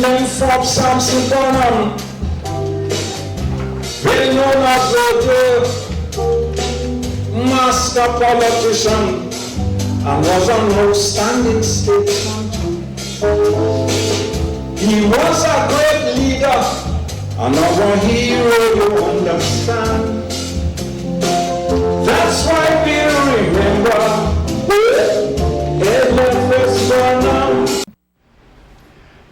Lyndon Forbes, Samson Burnham, well known as Roger, master politician, and was an outstanding statesman too. He was a great leader, and our hero, you understand. That's why we remember L.F.S. Burnham.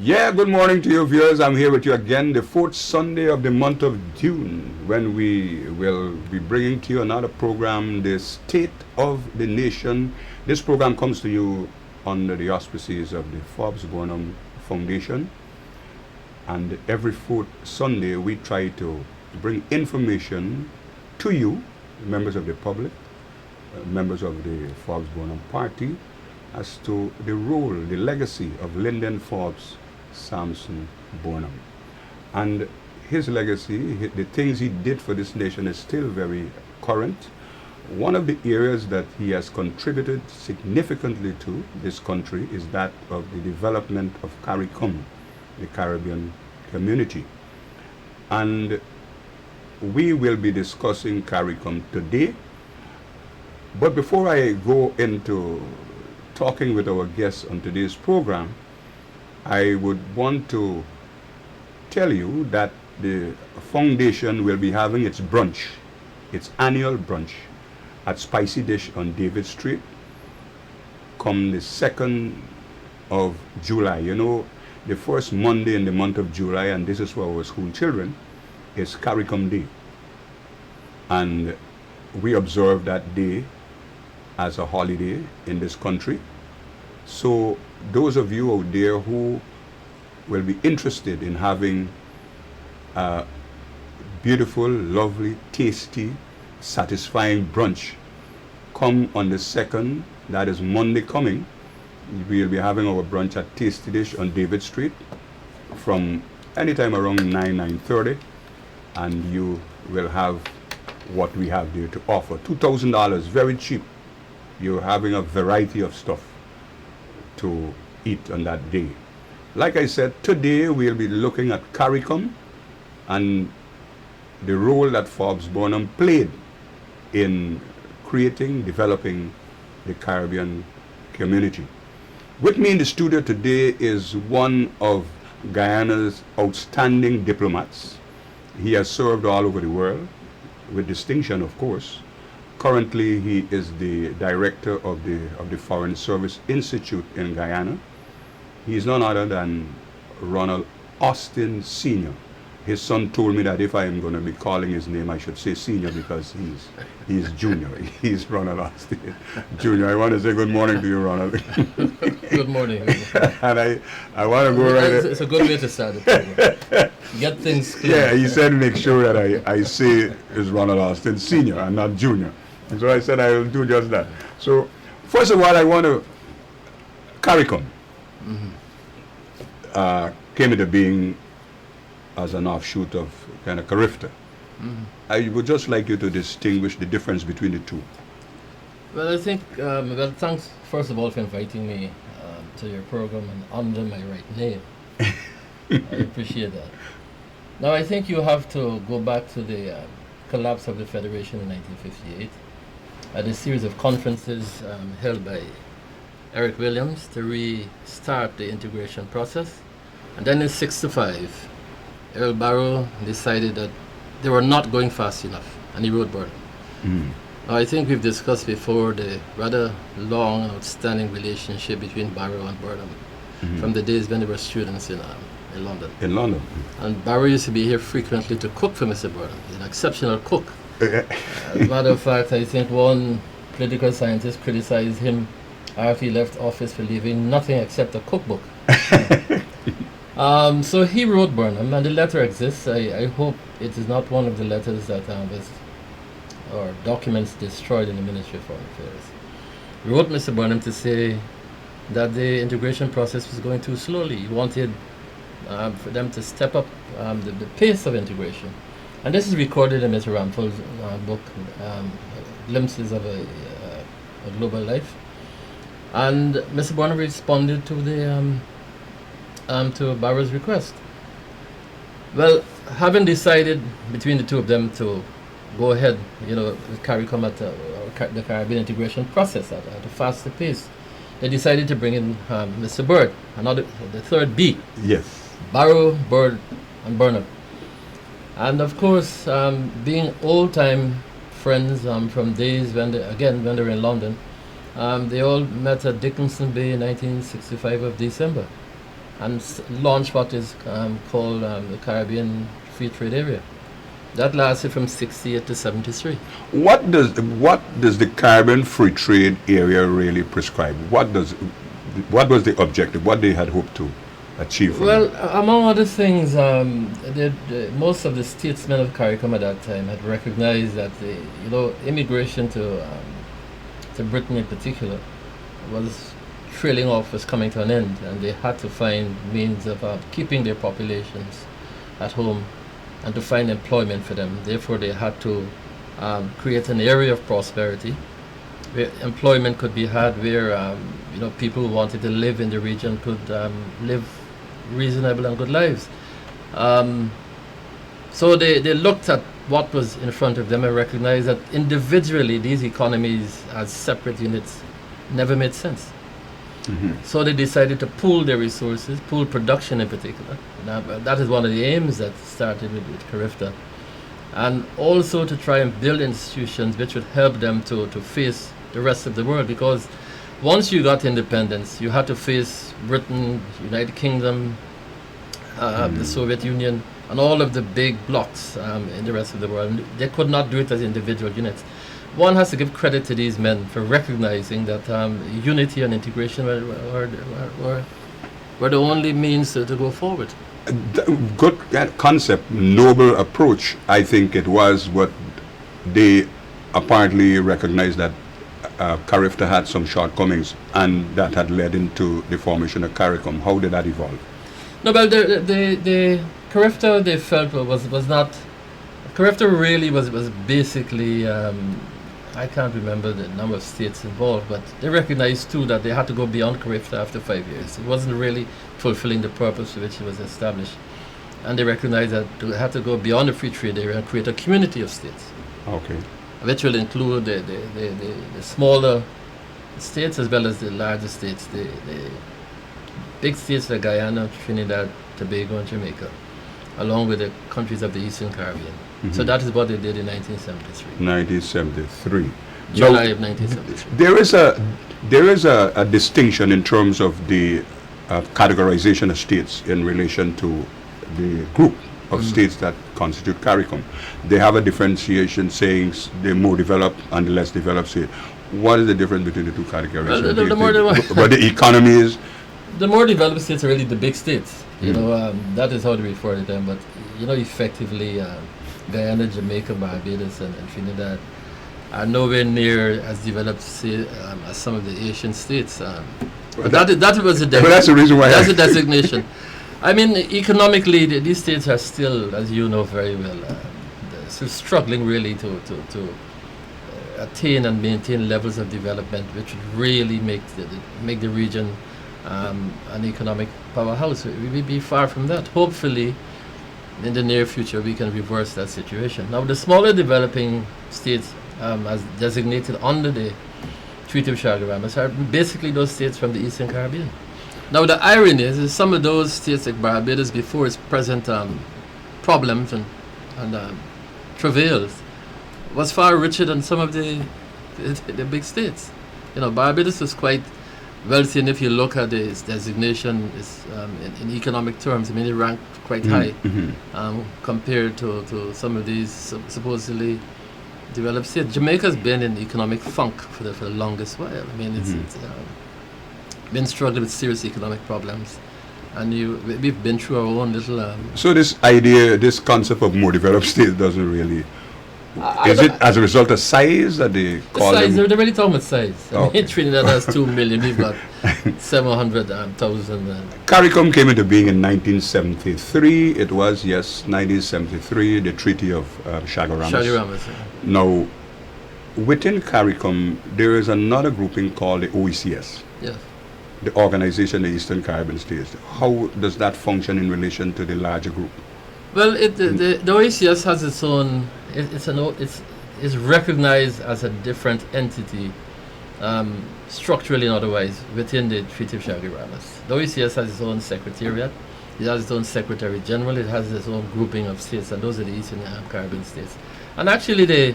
Yeah, good morning to you viewers. I'm here with you again, the fourth Sunday of the month of June, when we will be bringing to you another program, the State of the Nation. This program comes to you under the auspices of the Forbes Burnham Foundation. And every fourth Sunday, we try to bring information to you, members of the public, members of the Forbes Burnham Party, as to the role, the legacy of Lyndon Forbes Samson Burnham. And his legacy, the things he did for this nation, is still very current. One of the areas that he has contributed significantly to this country is that of the development of CARICOM, the Caribbean community. And we will be discussing CARICOM today. But before I go into talking with our guests on today's program, I would want to tell you that the foundation will be having its brunch, its annual brunch at Spicy Dish on David Street come the 2nd of July. You know, the first Monday in the month of July, and this is for our school children, is CARICOM Day. And we observe that day as a holiday in this country. So those of you out there who will be interested in having a beautiful, lovely, tasty, satisfying brunch, come on the 2nd, that is Monday coming. We'll be having our brunch at Tasty Dish on David Street from anytime around 9:30, and you will have what we have there to offer. $2,000, very cheap. You're having a variety of stuff to eat on that day. Like I said, today we'll be looking at CARICOM and the role that Forbes Burnham played in creating, developing the Caribbean community. With me in the studio today is one of Guyana's outstanding diplomats. He has served all over the world, with distinction, of course. Currently, he is the director of the Foreign Service Institute in Guyana. He is none other than Ronald Austin Sr. His son told me that if I am going to be calling his name, I should say Senior, because he's Junior. He's Ronald Austin Jr. I want to say good morning to you, Ronald. Good morning. And I want to go right. It's a good way to start the program. Get things clear. Yeah, he said make sure that I say it's Ronald Austin Sr. and not Junior. And so I said I will do just that. So first of all, I want to CARICOM came into being as an offshoot of kind of CARIFTA. I would just like you to distinguish the difference between the two. Well, I think, well, thanks first of all for inviting me to your program and under my right name. I appreciate that. Now, I think you have to go back to the collapse of the Federation in 1958. At a series of conferences held by Eric Williams to restart the integration process. And then in '65, Earl Barrow decided that they were not going fast enough, and he wrote Burnham. Now, I think we've discussed before the rather long and outstanding relationship between Barrow and Burnham from the days when they were students in London. In London. And Barrow used to be here frequently to cook for Mr. Burnham. He's an exceptional cook. As a matter of fact, I think one political scientist criticized him after he left office for leaving nothing except a cookbook. So he wrote Burnham, and the letter exists. I hope it is not one of the letters that was, or documents destroyed in the Ministry of Foreign Affairs. He wrote Mr. Burnham to say that the integration process was going too slowly. He wanted for them to step up the pace of integration. And this is recorded in Mr. Ramphil's book, Glimpses of a Global Life. And Mr. Burnham responded to the to Barrow's request. Well, having decided between the two of them to go ahead, with CARICOM at the Caribbean integration process at a faster pace, they decided to bring in Mr. Byrd, the third B. Yes. Barrow, Byrd, and Burnham. And of course, being old-time friends from days when they were in London, they all met at Dickinson Bay in 1965 of December and launched what is called the Caribbean Free Trade Area. That lasted from 68 to 73. What does the Caribbean Free Trade Area really prescribe? What was the objective? What they had hoped to achieve from Well, it? among other things, most of the statesmen of CARICOM at that time had recognized that immigration to Britain in particular was trailing off, was coming to an end, and they had to find means of keeping their populations at home and to find employment for them. Therefore, they had to create an area of prosperity where employment could be had, where people who wanted to live in the region could live reasonable and good lives. So they looked at what was in front of them and recognized that individually these economies as separate units never made sense. So they decided to pool their resources, pool production in particular. Now, that is one of the aims that started with CARIFTA. And also to try and build institutions which would help them to face the rest of the world, because once you got independence, you had to face Britain, United Kingdom, the Soviet Union, and all of the big blocs in the rest of the world. They could not do it as individual units. One has to give credit to these men for recognizing that unity and integration were the only means to go forward. Good concept, noble approach. I think it was what they apparently recognized, that CARIFTA had some shortcomings, and that had led into the formation of CARICOM. How did that evolve? No, well, the CARIFTA, they felt was not. CARIFTA really was basically. I can't remember the number of states involved, but they recognized too that they had to go beyond CARIFTA after 5 years. It wasn't really fulfilling the purpose for which it was established. And they recognized that they had to go beyond the free trade area and create a community of states. Okay. Which will include the smaller states as well as the larger states, the big states like Guyana, Trinidad, Tobago, and Jamaica, along with the countries of the Eastern Caribbean. So that is what they did in 1973. 1973. July of 1973. There is a distinction in terms of the categorization of states in relation to the group of states that constitute CARICOM. They have a differentiation saying the more developed and the less developed state. What is the difference between the two categories? But the economy is... The more developed states are really the big states. That is how they refer to them. But effectively, Guyana, Jamaica, Barbados, and Trinidad are nowhere near as developed as some of the Asian states. That was that's the reason why. That's a designation. I mean, economically, these states are still, as you know very well, still struggling really to attain and maintain levels of development which would really make the region an economic powerhouse. We will be far from that. Hopefully, in the near future, we can reverse that situation. Now, the smaller developing states, as designated under the Treaty of Chaguaramas, are basically those states from the Eastern Caribbean. Now, the irony is some of those states like Barbados, before its present problems and travails, was far richer than some of the big states. Barbados was quite wealthy, and if you look at its designation in economic terms, I mean, it ranked quite high compared to some of these supposedly developed states. Jamaica's been in economic funk for the longest while. I mean, it's been struggling with serious economic problems, and we've been through our own little... So this concept of more developed states doesn't really... Is it as a result of size that they call size, them? they're really talking about size. I Okay. mean, Trinidad has 2 million, we've got 700,000. CARICOM came into being in 1973. It was, yes, 1973, the Treaty of Chaguaramas. Chaguaramas. Now, within CARICOM, there is another grouping called the OECS. Yes. the organization, the Eastern Caribbean states, how does that function in relation to the larger group? Well, the OECS has its own. It's recognized as a different entity, structurally and otherwise, within the Treaty of Shaggy-Ramas. The OECS has its own secretariat. It has its own Secretary General. It has its own grouping of states, and those are the Eastern Caribbean states. And actually, the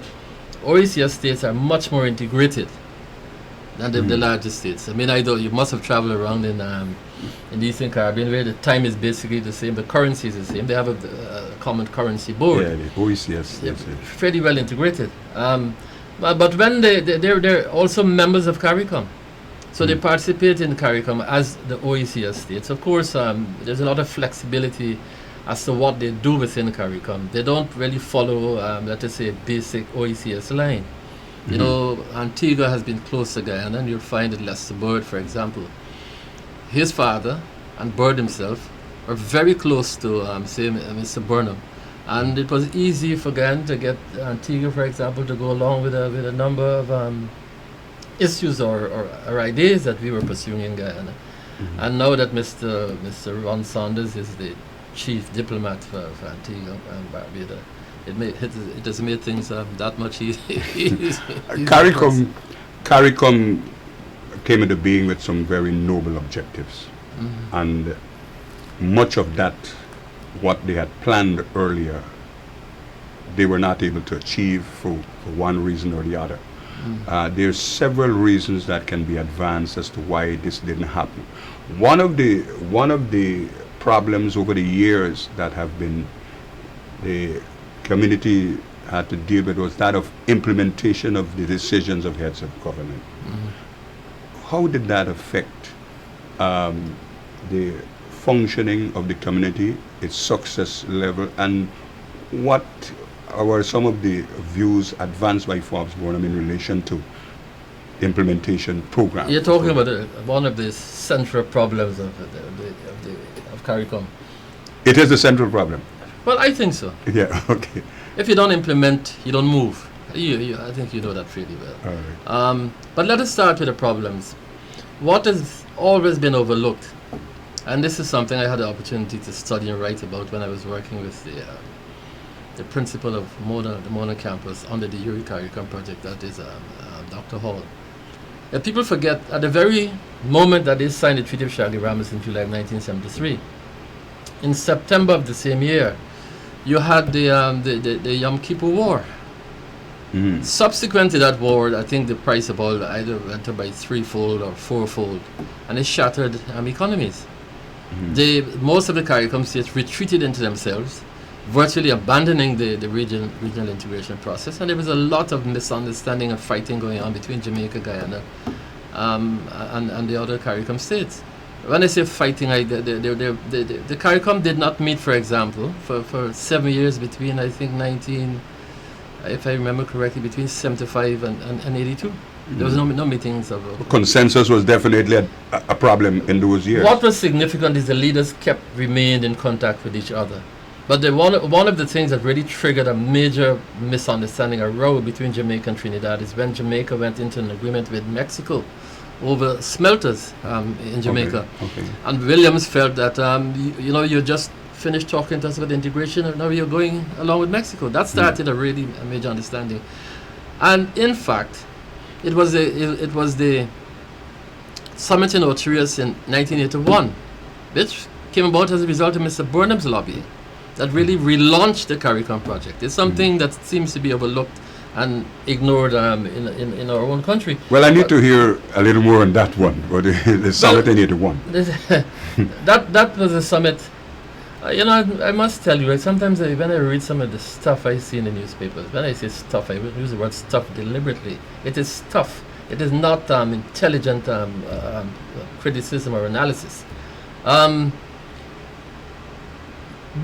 OECS states are much more integrated than the largest states. I mean, you must have traveled around in the Eastern Caribbean, where the time is basically the same, the currency is the same. They have a common currency board. Yeah, the OECS. They're fairly well integrated. But when they're also members of CARICOM. So they participate in CARICOM as the OECS states. Of course, there's a lot of flexibility as to what they do within CARICOM. They don't really follow, let us say, a basic OECS line. You know, Antigua has been close to Guyana, and you'll find that Lester Bird, for example, his father and Bird himself are very close to, say, Mr. Burnham. And it was easy for Guyana to get Antigua, for example, to go along with a number of issues or ideas that we were pursuing in Guyana. And now that Mr. Ron Saunders is the chief diplomat for Antigua and Barbuda, it has made things that much easier. CARICOM came into being with some very noble objectives, and much of that, what they had planned earlier, they were not able to achieve for one reason or the other. There's several reasons that can be advanced as to why this didn't happen. One of the problems over the years that have been the community had to deal with was that of implementation of the decisions of heads of government. How did that affect the functioning of the community, its success level, and what were some of the views advanced by Forbes Burnham in relation to implementation programs? You're talking about one of the central problems of CARICOM. It is a central problem. Well, I think so. Yeah, okay. If you don't implement, you don't move. I think you know that pretty well. All right. But let us start with the problems. What has always been overlooked, and this is something I had the opportunity to study and write about when I was working with the principal of the Mona campus under the URI CARICOM project, that is Dr. Hall. People forget, at the very moment that they signed the Treaty of Shaggy-Ramas in July 1973, in September of the same year, you had the Yom Kippur War. Subsequent to that war, I think the price of oil either went up by threefold or fourfold, and it shattered economies. Most of the CARICOM states retreated into themselves, virtually abandoning the regional integration process, and there was a lot of misunderstanding and fighting going on between Jamaica, Guyana, and the other CARICOM states. When I say fighting, the CARICOM did not meet, for example, for 7 years between, I think, if I remember correctly, between 75 and 82. There was no meetings of... Consensus was definitely a problem in those years. What was significant is the leaders remained in contact with each other. But one of the things that really triggered a major misunderstanding, a row between Jamaica and Trinidad, is when Jamaica went into an agreement with Mexico over smelters in Jamaica. Okay. And Williams felt that, you just finished talking to us about integration, and now you're going along with Mexico. That started a major understanding. And in fact, it was the summit in Otrius in 1981, which came about as a result of Mr. Burnham's lobbying, that really relaunched the CARICOM project. It's something that seems to be overlooked and ignored in our own country. Well, I need to hear a little more on that one, or the summit in 81. That was a summit. I must tell you, sometimes when I read some of the stuff I see in the newspapers, when I say stuff, I use the word stuff deliberately. It is stuff. It is not intelligent criticism or analysis.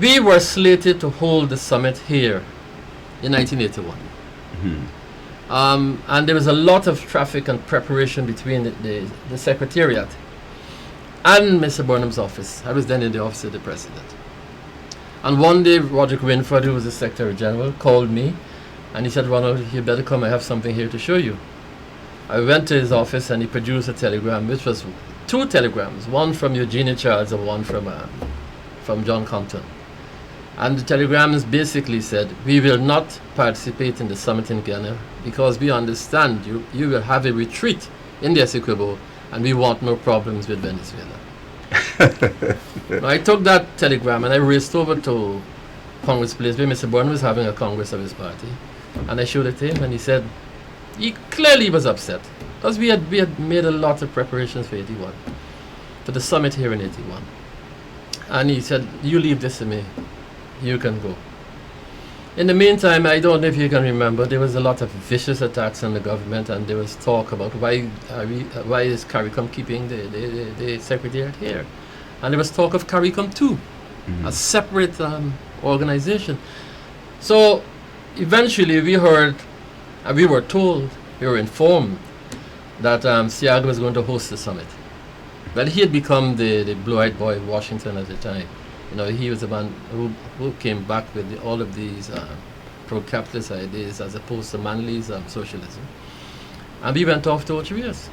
We were slated to hold the summit here in 1981. And there was a lot of traffic and preparation between the Secretariat and Mr. Burnham's office. I was then in the office of the President. And one day, Roderick Winford, who was the Secretary General, called me, and he said, "Ronald, you better come, I have something here to show you." I went to his office, and he produced a telegram, which was two telegrams, one from Eugenia Charles and one from John Compton. And the telegrams basically said, we will not participate in the summit in Ghana because we understand you will have a retreat in the Essequibo and we want no problems with Venezuela. I took that telegram and I raced over to Congress Place where Mr. Burnham was having a congress of his party. And I showed it to him and he said, he clearly was upset because we had made a lot of preparations for 81, for the summit here in 81. And he said, you leave this to me. You can go. In the meantime, I don't know if you can remember, there was a lot of vicious attacks on the government, and there was talk about why is CARICOM keeping the secretariat here, and there was talk of CARICOM 2, a separate organization. So eventually, we heard, we were told, we were informed that Siaga was going to host the summit. Well, he had become the blue-eyed boy of Washington at the time. You know, he was the man who came back with all of these pro-capitalist ideas as opposed to Manley's socialism. And we went off to Ochibias.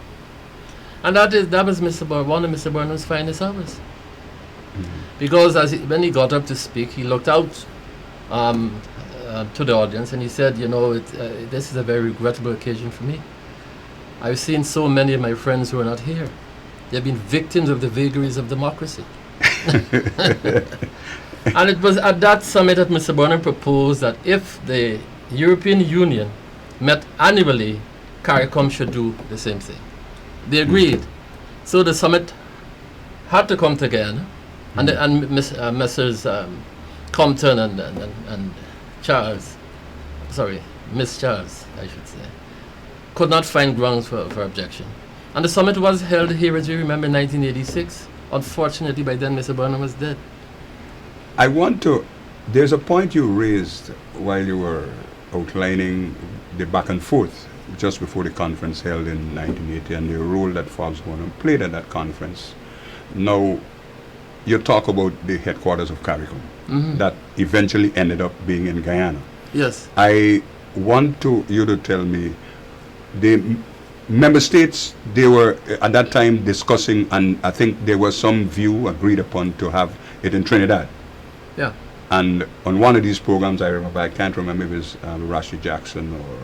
And that was one of Mr. Burnham's finest hours. Because when he got up to speak, he looked out to the audience and he said, you know, this is a very regrettable occasion for me. I've seen so many of my friends who are not here. They've been victims of the vagaries of democracy. And it was at that summit that Mr. Burnham proposed that if the European Union met annually, CARICOM should do the same thing. They agreed. So the summit had to come together, and Messrs. Compton and Charles, sorry, Miss Charles, I should say, could not find grounds for objection. And the summit was held here, as you remember, in 1986. Unfortunately, by then, Mr. Burnham was dead. There's a point you raised while you were outlining the back and forth just before the conference held in 1980 and the role that Forbes Burnham played at that conference. Now, you talk about the headquarters of CARICOM that eventually ended up being in Guyana. Yes. I want you to tell me the member states, they were at that time discussing, and I think there was some view agreed upon to have it in Trinidad. Yeah. And on one of these programs, I remember, I can't remember if it was Rashid Jackson or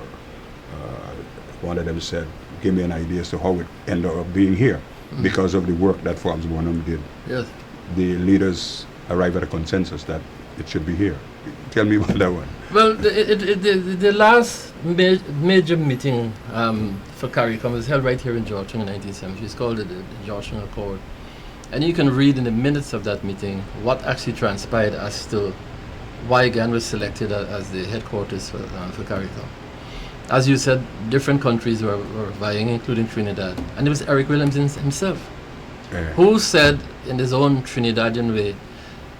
one of them said, give me an idea as to how it ended up being here because of the work that Forbes Burnham did. Yes. The leaders arrived at a consensus that it should be here. Tell me about that one. Well, the last major meeting for CARICOM was held right here in Georgetown in 1970. It's called the Georgetown Accord. And you can read in the minutes of that meeting what actually transpired as to why Ghana was selected as the headquarters for CARICOM. As you said, different countries were vying, including Trinidad. And it was Eric Williams himself who said in his own Trinidadian way,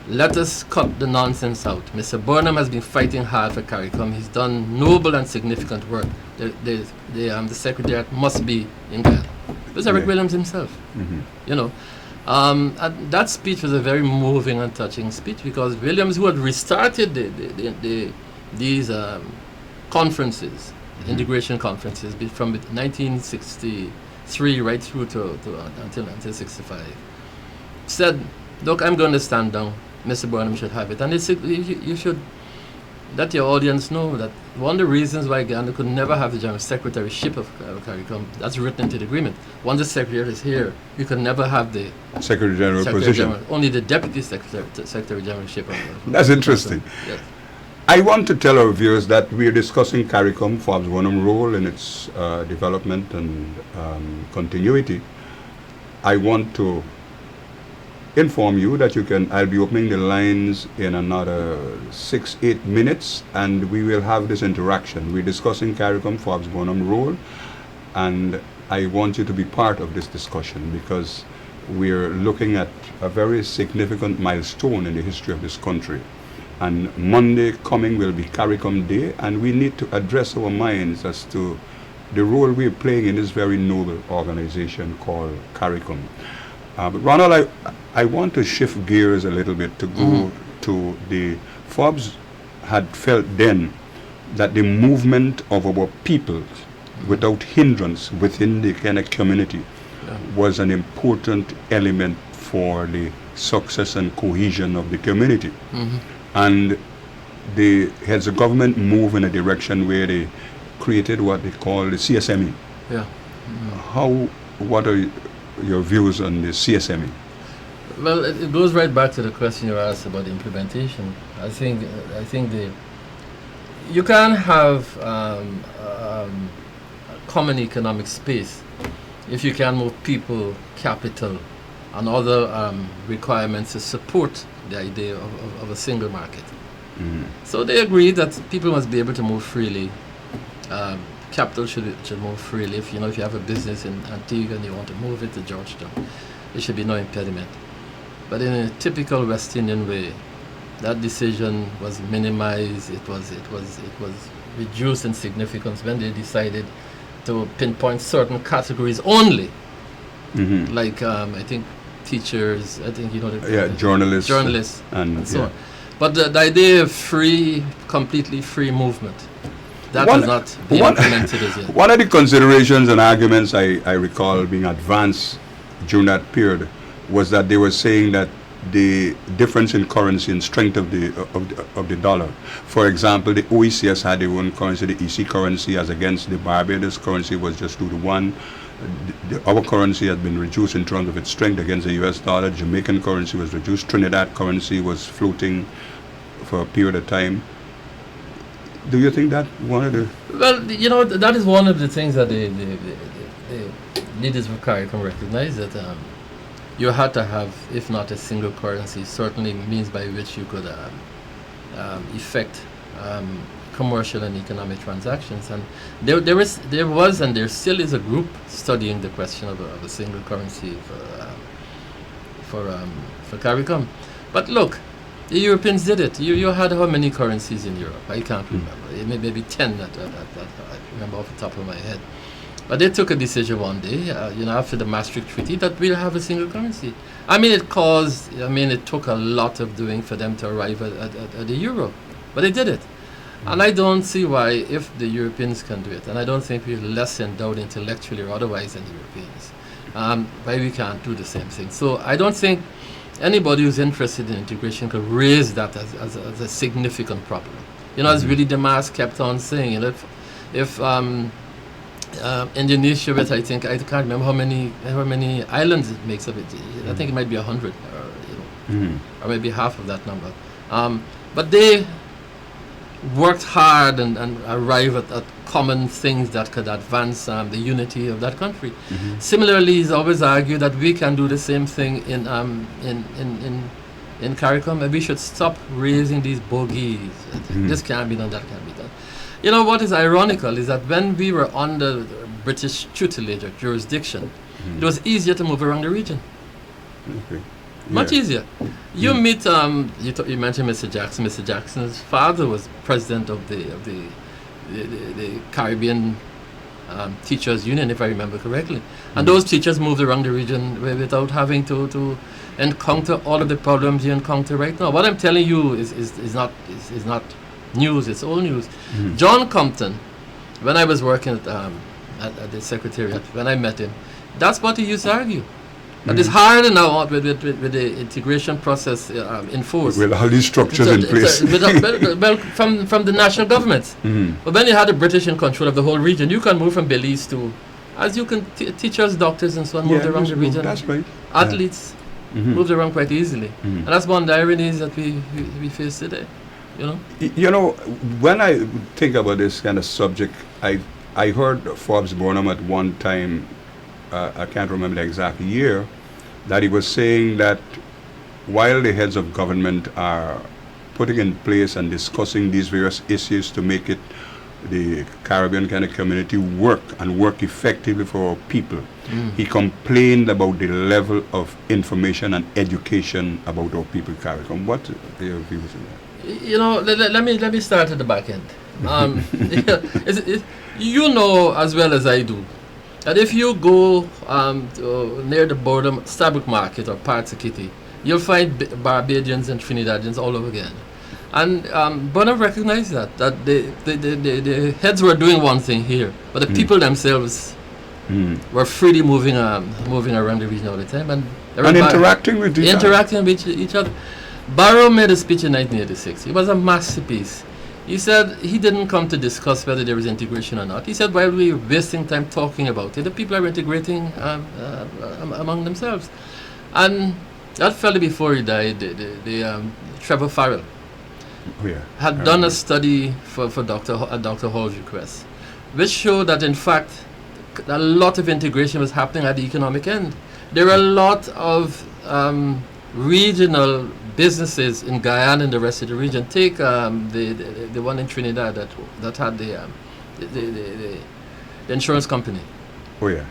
let us cut the nonsense out. Mr. Burnham has been fighting hard for CARICOM. He's done noble and significant work. The secretariat must be in Ghana. It was Eric Williams himself. You know, and that speech was a very moving and touching speech because Williams, who had restarted these conferences, integration conferences, from 1963 right through until 65, said, look, I'm going to stand down. Mr. Burnham should have it. And you should let your audience know that one of the reasons why Ghana could never have the general secretaryship of CARICOM, that's written into the agreement. Once the secretary is here, you can never have the Secretary General position. General, only the deputy secretary generalship. That's interesting. Yes. I want to tell our viewers that we are discussing CARICOM, Forbes Burnham's role in its development and continuity. I want to inform you that I'll be opening the lines in another 6-8 minutes and we will have this interaction. We're discussing CARICOM, Forbes Burnham's role, and I want you to be part of this discussion because we're looking at a very significant milestone in the history of this country. And Monday coming will be CARICOM Day, and we need to address our minds as to the role we're playing in this very noble organization called CARICOM. But Ronald, I want to shift gears a little bit to go to the Forbes had felt then that the movement of our people without hindrance within the kind of community was an important element for the success and cohesion of the community. And the heads of government moved in a direction where they created what they call the CSME. Yeah. What are your views on the CSME? Well, it goes right back to the question you asked about implementation. I think you can't have a common economic space if you can move people, capital, and other requirements to support the idea of a single market. So they agreed that people must be able to move freely. Capital should move freely. If you have a business in Antigua and you want to move it to Georgetown, there should be no impediment. But in a typical West Indian way, that decision was minimized. It was reduced in significance when they decided to pinpoint certain categories only, like I think teachers. I think journalists, and so on. But the idea of completely free movement, that has not been implemented as yet. One of the considerations and arguments I recall being advanced during that period was that they were saying that the difference in currency and strength of the dollar. For example, the OECS had their own currency, the EC currency, as against the Barbados currency was just 2-1. Our currency had been reduced in terms of its strength against the US dollar. Jamaican currency was reduced. Trinidad currency was floating for a period of time. Do you think that one of the... Well, that is one of the things that the leaders of CARICOM recognized, that you had to have, if not a single currency, certainly means by which you could effect commercial and economic transactions. And there was and there still is a group studying the question of a single currency for CARICOM. But look, the Europeans did it. You had how many currencies in Europe? I can't remember. It may be 10 that I remember off the top of my head. But they took a decision one day, after the Maastricht Treaty, that we'll have a single currency. It took a lot of doing for them to arrive at the euro. But they did it. And I don't see why, if the Europeans can do it, and I don't think we're less endowed intellectually or otherwise than the Europeans, why we can't do the same thing. So I don't think anybody who's interested in integration could raise that as a significant problem. As Willie DeMaas kept on saying, if Indonesia, with I can't remember how many islands it makes of it. I think it might be 100, or maybe half of that number. But they worked hard and arrived at common things that could advance the unity of that country. Similarly, he's always argued that we can do the same thing in CARICOM, and we should stop raising these bogeys. This can't be done, that can't be done. What is ironical is that when we were under British tutelage or jurisdiction, it was easier to move around the region. Much easier. You meet, you mentioned Mr. Jackson. Mr. Jackson's father was president of the Caribbean Teachers Union, if I remember correctly. And those teachers moved around the region without having to encounter all of the problems you encounter right now. What I'm telling you is not news, it's old news. John Compton, when I was working at the Secretariat, when I met him, that's what he used to argue. That it's harder now with the integration process in force. With all these structures in place. From the national governments. But when you had the British in control of the whole region, you can move from Belize to, as you can, teachers, doctors, and so on, moved around the region. That's right. Athletes moved around quite easily. And that's one of the ironies that we face today. When I think about this kind of subject, I heard Forbes Burnham at one time, I can't remember the exact year, that he was saying that while the heads of government are putting in place and discussing these various issues to make it the Caribbean kind of community work effectively for our people, he complained about the level of information and education about our people CARICOM. What are your views on that? Let me start at the back end. As well as I do, that if you go near the Burnham Starbuck Market or parts of Kitty, you'll find Barbadians and Trinidadians all over again. And Burnham recognized that the heads were doing one thing here, but the people themselves were freely moving around the region all the time, and interacting with each other. Barrow made a speech in 1986. It was a masterpiece. He said he didn't come to discuss whether there was integration or not. He said while we were wasting time talking about it, the people are integrating among themselves. And that fellow before he died, Trevor Farrell, had done a study for Dr. Hall's request, which showed that in fact a lot of integration was happening at the economic end. There were a lot of regional businesses in Guyana and the rest of the region. Take the one in Trinidad that had the insurance company. Oh yeah,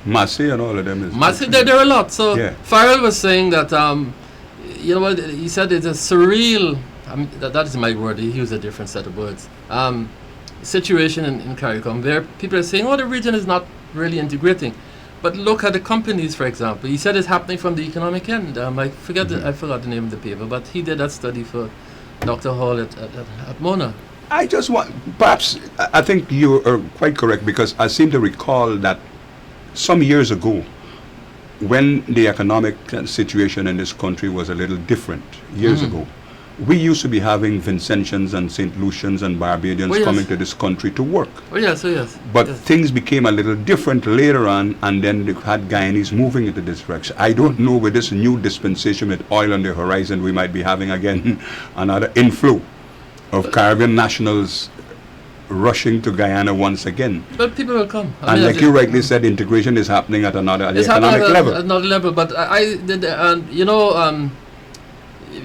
Massey and all of them. Massey, there are a lot. So Farrell was saying that you know what he said. It's a surreal. I mean, that is my word. He used a different set of words. Situation in CARICOM where people are saying, "Oh, the region is not really integrating." But look at the companies, for example. He said it's happening from the economic end. I forgot the name of the paper, but he did that study for Dr. Hall at Mona. I just want, perhaps, I think you are quite correct, because I seem to recall that some years ago, when the economic situation in this country was a little different, years ago, we used to be having Vincentians and St. Lucians and Barbadians coming to this country to work. Oh yes, But things became a little different later on, and then they had Guyanese moving into this direction. I don't know, with this new dispensation with oil on the horizon, we might be having again another inflow of Caribbean nationals rushing to Guyana once again. But people will come. I and mean, like you rightly said, integration is happening at another economic level. At another level. But I did, you know,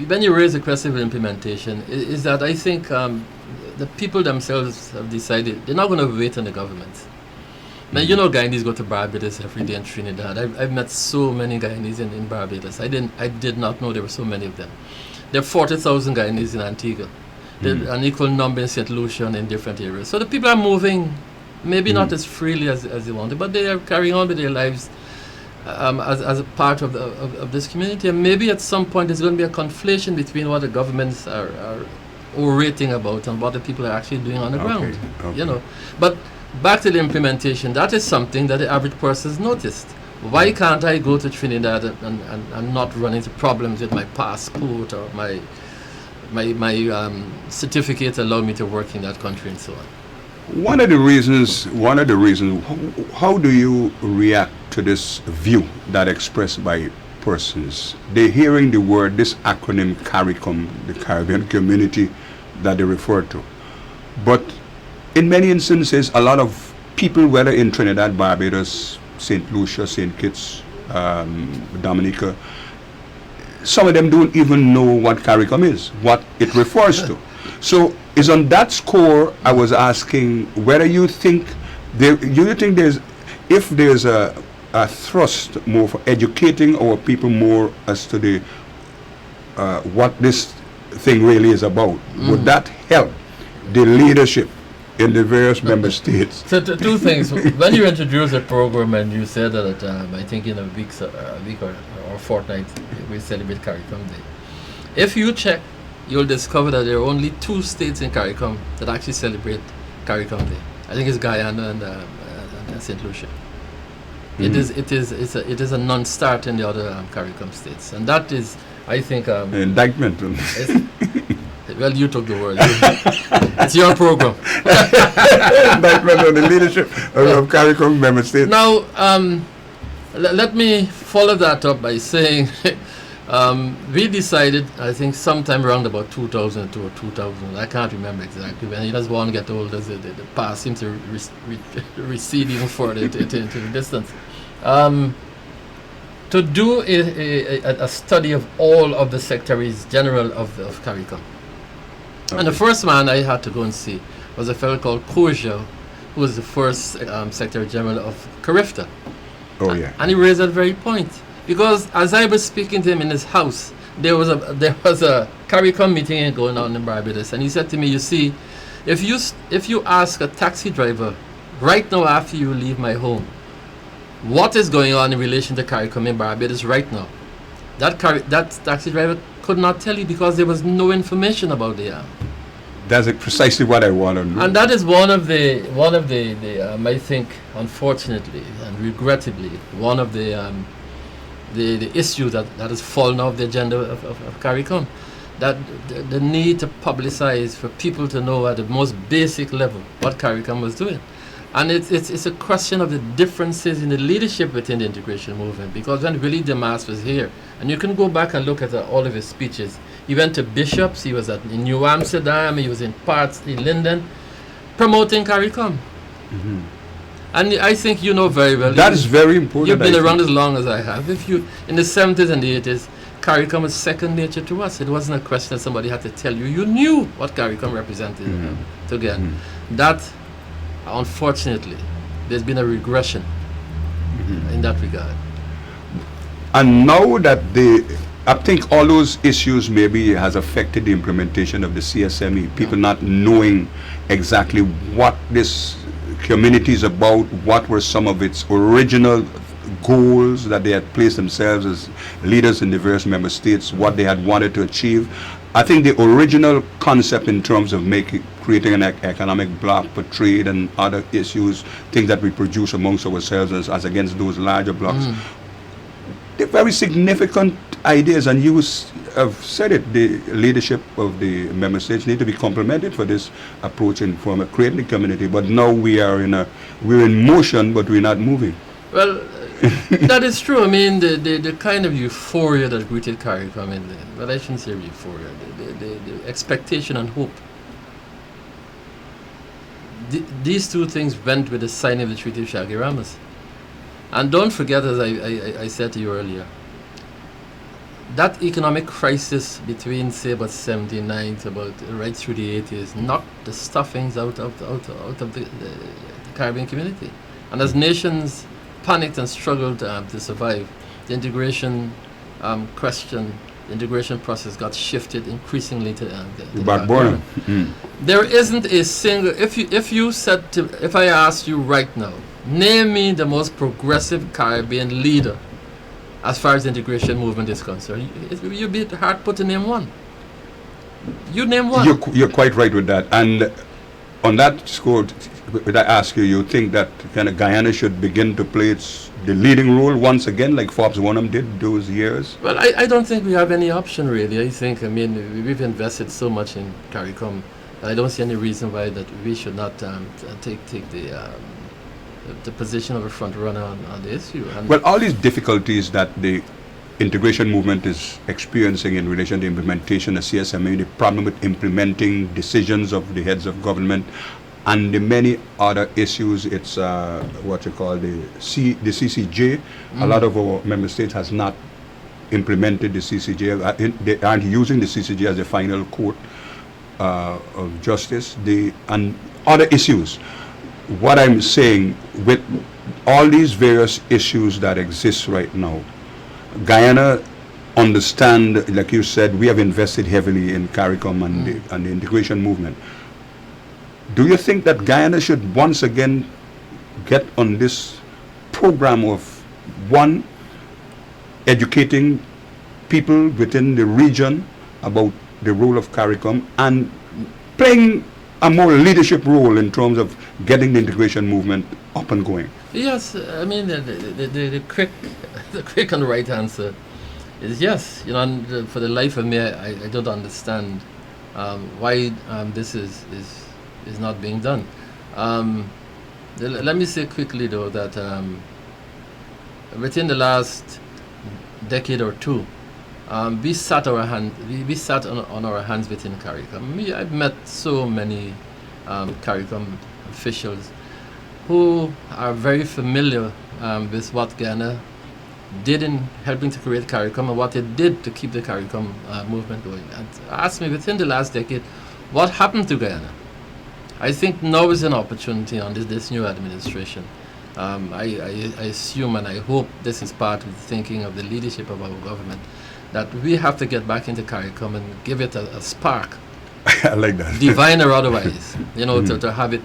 when you raise the question of implementation, is that I think the people themselves have decided they're not going to wait on the government. Now, you know, Guyanese go to Barbados every day in Trinidad. I've met so many Guyanese in Barbados. I did not know there were so many of them. There are 40,000 Guyanese in Antigua. There's an equal number in St. Lucia and in different areas. So the people are moving, maybe not as freely as they wanted, but they are carrying on with their lives as a part of this community. And maybe at some point there's going to be a conflation between what the governments are orating about and what the people are actually doing on the ground. You know, but back to the implementation, that is something that the average person has noticed. Why can't I go to Trinidad and not run into problems with my passport or my certificate allow me to work in that country and so on? One of the reasons, how do you react to this view that expressed by persons? They're hearing the word, this acronym CARICOM, the Caribbean Community that they refer to. But in many instances, a lot of people, whether in Trinidad, Barbados, St. Lucia, St. Kitts, Dominica, some of them don't even know what CARICOM is, what it refers to. So is on that score I was asking whether you think if there's a thrust more for educating our people more as to the what this thing really is about. Would that help the leadership in the various member states? So two things. When you introduced the program and you said that I think in a week or fortnight we celebrate CARICOM Day. If you check, you'll discover that there are only 2 states in CARICOM that actually celebrate CARICOM Day. I think it's Guyana and St. Lucia. It is a non-starter in the other CARICOM states, and that is, I think, indictment. Well, you took the word. It's your program. Indictment on the leadership of CARICOM member states. Now, let me follow that up by saying we decided, I think, sometime around about 2002 or 2000, I can't remember exactly, when as one gets older, the past seems to recede even further into the distance. To do a study of all of the secretaries general of CARICOM. Okay. And the first man I had to go and see was a fellow called Koja, who was the first Secretary General of CARIFTA. Oh, yeah. And he raised that very point. Because as I was speaking to him in his house, there was a CARICOM meeting going on in Barbados, and he said to me, you see, if you ask a taxi driver right now after you leave my home, what is going on in relation to CARICOM in Barbados right now, that taxi driver could not tell you because there was no information about the That's precisely what I want to know. And that is one of the I think, unfortunately and regrettably, one of the issues that has fallen off the agenda of CARICOM. That the need to publicize, for people to know at the most basic level what CARICOM was doing. And it's a question of the differences in the leadership within the integration movement, because when Willie DeMaas was here, and you can go back and look at all of his speeches, he went to bishops, he was in New Amsterdam, he was in parts in Linden, promoting CARICOM. Mm-hmm. And I think you know very well. That is very important. You've been around as long as I have. If you, in the 70s and the 80s, CARICOM was second nature to us. It wasn't a question that somebody had to tell you. You knew what CARICOM represented to Ghana. That, unfortunately, there's been a regression in that regard. And now that I think all those issues maybe has affected the implementation of the CSME. People not knowing exactly what this community is about, what were some of its original goals that they had placed themselves as leaders in the various member states, what they had wanted to achieve. I think the original concept in terms of creating an economic bloc for trade and other issues, things that we produce amongst ourselves as against those larger blocks, they're very significant ideas, and you have said it, the leadership of the member states need to be complimented for this approach in form of creating a community. But now we're in motion, but we're not moving. Well, that is true. I mean, the kind of euphoria that greeted CARICOM, well, I shouldn't say euphoria, the expectation and hope. These two things went with the signing of the Treaty of Shaggy-Ramas. And don't forget, as I said to you earlier, that economic crisis between, say, about 79 to about right through the 80s knocked the stuffings out of the Caribbean community. And as nations panicked and struggled to survive, the integration the integration process got shifted increasingly to Burnham. There isn't a single, if I asked you right now, name me the most progressive Caribbean leader as far as the integration movement is concerned, you'd be hard put to name one. You name one. You're quite right with that. And on that score, would I ask you, you think that kind of Guyana should begin to play the leading role once again, like Forbes Burnham did those years? Well, I don't think we have any option, really. I mean, we've invested so much in CARICOM, I don't see any reason why that we should not take the position of a front runner on the issue. And well, all these difficulties that the integration movement is experiencing in relation to implementation of CSMA, the problem with implementing decisions of the heads of government, and the many other issues, it's what you call the CCJ. A lot of our member states has not implemented the CCJ. They aren't using the CCJ as the final court of justice. And other issues. What I'm saying, with all these various issues that exist right now, Guyana understand, like you said, we have invested heavily in CARICOM and the integration movement. Do you think that Guyana should once again get on this program of, one, educating people within the region about the role of CARICOM and playing a more leadership role in terms of getting the integration movement up and going? Yes, I mean the quick and right answer is yes. You know, and for the life of me, I don't understand why this is not being done. Let me say quickly though that within the last decade or two, we sat on our hands within CARICOM. I've met so many CARICOM officials who are very familiar with what Guyana did in helping to create CARICOM and what it did to keep the CARICOM movement going. And asked me within the last decade, what happened to Guyana? I think now is an opportunity under this new administration. I assume and I hope this is part of the thinking of the leadership of our government, that we have to get back into CARICOM and give it a spark. I like that. Divine or otherwise, you know, to have it,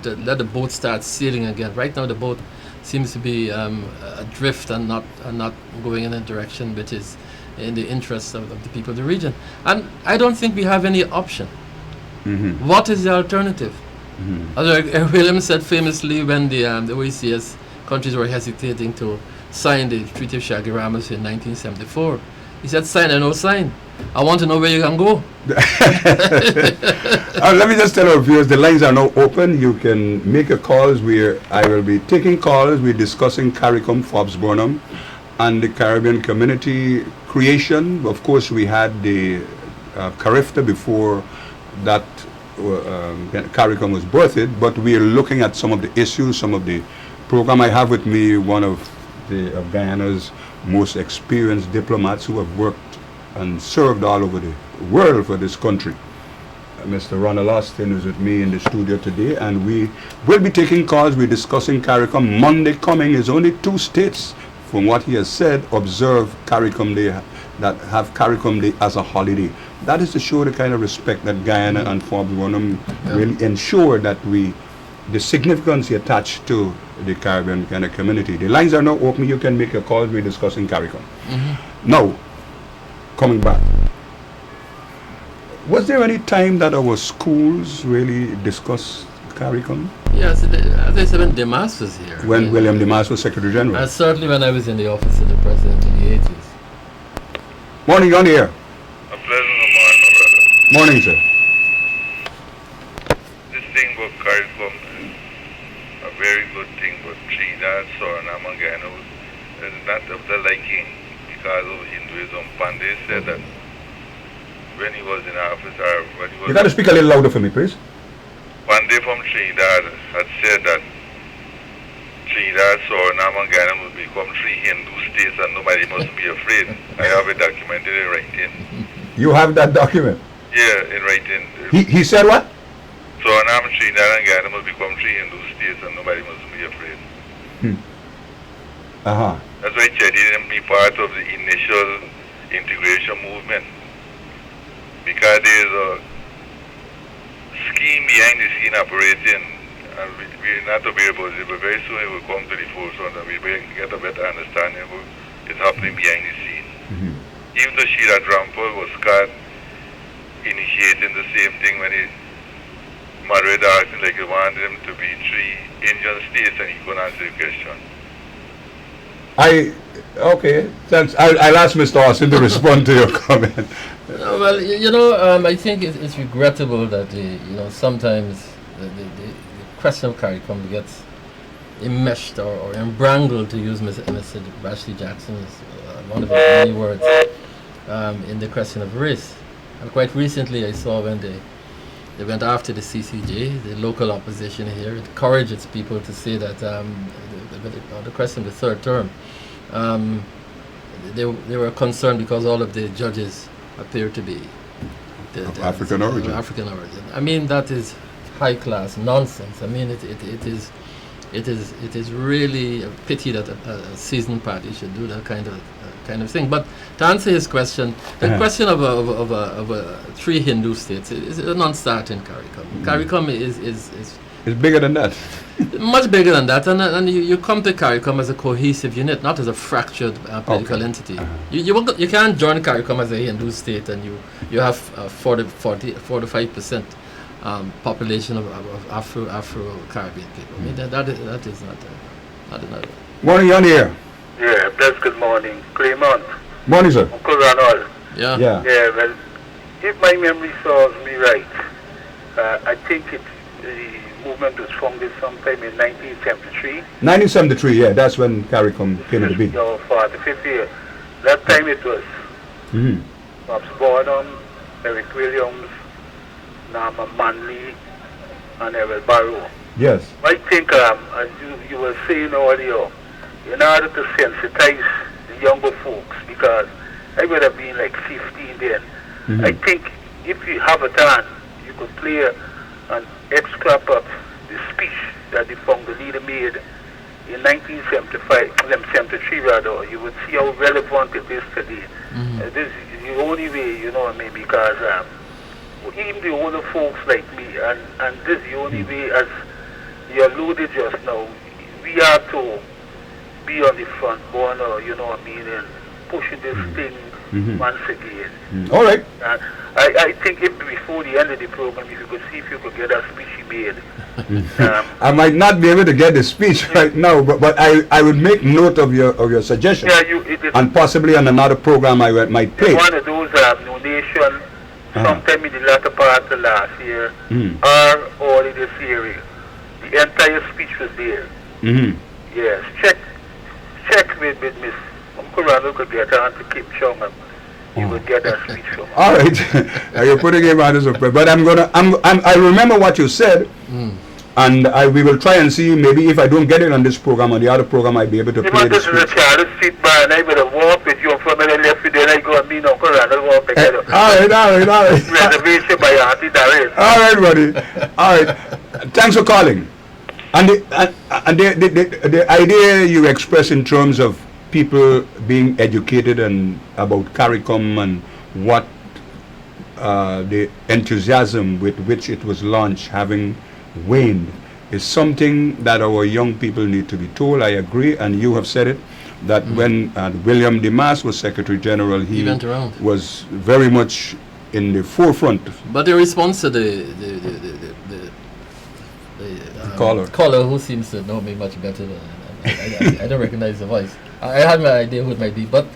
to let the boat start sailing again. Right now the boat seems to be adrift and not going in a direction which is in the interest of the people of the region. And I don't think we have any option What is the alternative? As William said famously when the OECS countries were hesitating to sign the Treaty of Shaggy-Ramos in 1974, he said, sign or no sign. I want to know where you can go. Let me just tell our viewers, the lines are now open. You can make your calls. I will be taking calls. We're discussing CARICOM, Forbes Burnham, and the Caribbean community creation. Of course, we had the CARIFTA before that CARICOM was birthed, but we are looking at some of the issues, some of the program. I have with me one of Guyana's most experienced diplomats who have worked and served all over the world for this country. Mr. Ronald Austin is with me in the studio today, and we will be taking calls. We're discussing CARICOM. Monday coming is only 2 states, from what he has said, observe CARICOM Day, that have CARICOM Day as a holiday. That is to show the kind of respect that Guyana and Forbes Burnham will ensure that the significance attached to the Caribbean kind of community. The lines are now open. You can make your calls. We're discussing CARICOM. Now, coming back, was there any time that our schools really discussed CARICOM? Yes, as I said, when Demas was here. When William Demas was Secretary General? And certainly when I was in the office of the President in the 80s. Morning, on here. A pleasant morning, my brother. Morning, sir. This thing about CARICOM is a very good thing, but Trinidad, Suriname, and Guyana is not of the liking because of Hinduism. Pandey said that when he was in office, or when he was... You got to speak a little louder for me, please. Pandey from Trinidad had said that Trinidad, Suriname, and Guyana will become 3 Hindu states and nobody must be afraid. I have it documented in writing. You have that document? Yeah, in writing. He said what? Suriname, Trinidad, and Guyana will become 3 Hindu states and nobody must be afraid. That's why Chetty didn't be part of the initial integration movement. Because there is a scheme behind the scene operating, and we're not aware about it, but very soon it will come to the forefront and we will get a better understanding of what is happening behind the scene. Even though Sheila Drampel was caught initiating the same thing when he Madrid asked him like he wanted him to be 3 Indian states and he couldn't answer the question. Okay, thanks. I'll ask Mr. Austin to respond to your comment. Well, I think it's regrettable that sometimes the question of CARICOM gets enmeshed or embrangled, to use Mr. Ashley Jackson's one of his many words, in the question of race. And quite recently, I saw when they went after the CCJ, the local opposition here, it encouraged its people to say that the question of the 3rd term, they were concerned because all of the judges appear to be African origin. African origin. I mean, that is high class nonsense. I mean, it is really a pity that a seasoned party should do that kind of thing. But to answer his question, the question of 3 Hindu states is a non-starter in CARICOM. CARICOM is it's bigger than that. Much bigger than that, and you come to CARICOM as a cohesive unit, not as a fractured political entity. You can't join CARICOM as a Hindu state and you have 45% population of Afro-Caribbean people. I mean, that is not enough. Morning, on here. Yeah, bless good morning. Clement. Morning, sir. Uncle Ronald. Yeah. Yeah, well, if my memory serves me right, I think the movement was founded sometime in 1973. 1973, yeah, that's when CARICOM came into being. For the 5th year. That time it was Forbes Burnham, Eric Williams, Nama Manley, and Errol Barrow. Yes. I think, as you were saying earlier, in order to sensitize the younger folks, because I would have been like 15 then, I think if you have a time, you could play an extract of the speech that the founder leader made in 1973 rather, you would see how relevant it is today. This is the only way, you know what I mean, because even the older folks like me, and this is the only way, as you alluded just now, we have to be on the front burner, you know what I mean, and pushing this thing once again. All right. I I think if before the end of the program, if you could see if you could get a speech he made. I might not be able to get the speech right now, but I would make note of your suggestion. Yeah, it is And possibly on another program I might play. one of those donation sometime in the latter part of last year or early this year. The entire speech was there. Yes, check with Miss Kurano could get on to Kim Chong and you would get that speech from her. All right, you're putting him on as a prayer. But I remember what you said, and we will try and see maybe if I don't get it on this program, on the other program, I'll be able to play This is a speech. Charles seat bar and I would have walked with you from the left with then I go and meet Uncle Randall walk together. All right. Reservation by Auntie Darren. All right, buddy. All right. Thanks for calling. And the idea you express in terms of people being educated and about CARICOM and what the enthusiasm with which it was launched having waned is something that our young people need to be told. I agree, and you have said it, that when William Demas was Secretary General, he went around. was very much in the forefront. But the response to the caller who seems to know me much better than I don't recognize the voice. I had my idea who it might be, but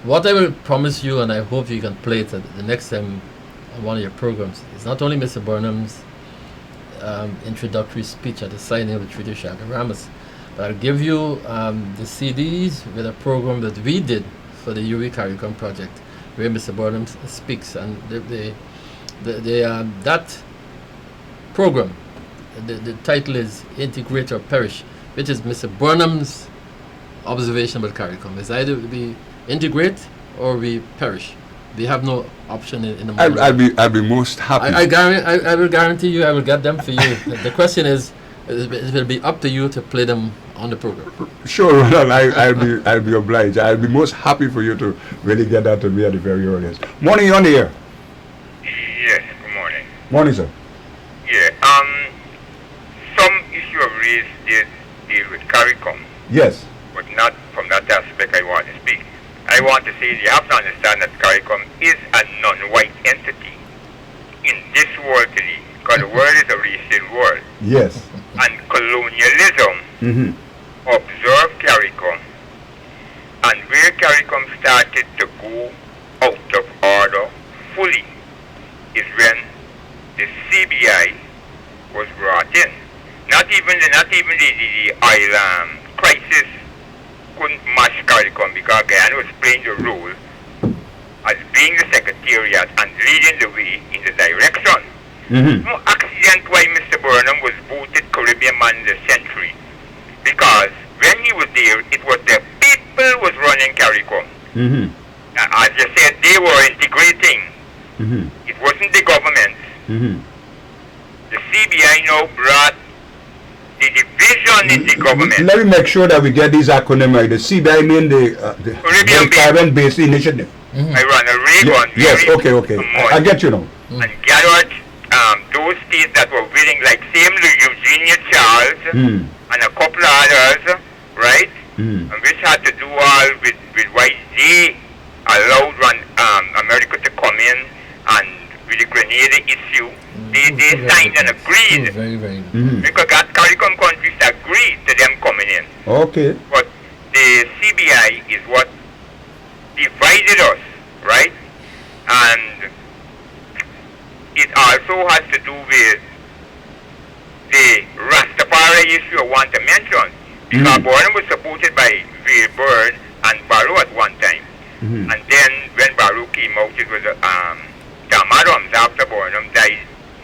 what I will promise you, and I hope you can play it at the next time on one of your programs, is not only Mr. Burnham's introductory speech at the signing of the Treaty of Chaguaramas, but I'll give you the CDs with a program that we did for the UV CARICOM project, where Mr. Burnham speaks, and that program, the title is Integrate or Perish, which is Mr. Burnham's observation about CARICOM. It's either we integrate or we perish. We have no option in the moment. I'll be most happy. I will guarantee you I will get them for you. The question is, it will be up to you to play them on the program. Sure, Ronald, I'll be obliged. I'll be most happy for you to really get that to me at the very earliest. Morning, you're on the air. Yes, good morning. Morning, sir. Yeah, some issue of race deal with CARICOM, Yes. but not from that aspect I want to speak. I want to say you have to understand that CARICOM is a non-white entity in this world today, because the world is a racial world. Yes. And colonialism observed CARICOM, and where CARICOM started to go out of order fully is when the CBI was brought in. Not even the oil crisis couldn't match CARICOM, because Guyana was playing the role as being the secretariat and leading the way in the direction. No accident why Mr. Burnham was voted Caribbean Man of the Century, because when he was there, it was the people was running CARICOM. As you said, they were integrating. It wasn't the government. The CBI now brought the division in the government. Let me make sure that we get these acronyms right. The CBI mean the Caribbean-based initiative. I ran a Reagan. Yes, okay. I get you now. And gathered those states that were willing, like same Eugenia Charles and a couple of others, right? And which had to do all with why they allowed America to come in, and with the Grenada issue, they signed and agreed. Very, very good. Because that CARICOM countries agreed to them coming in. Okay. But the CBI is what divided us, right? And it also has to do with the Rastafari issue I want to mention. Because Burnham was supported by Bird and Barrow at one time. And then when Barrow came out, it was Tom Adams after Burnham died.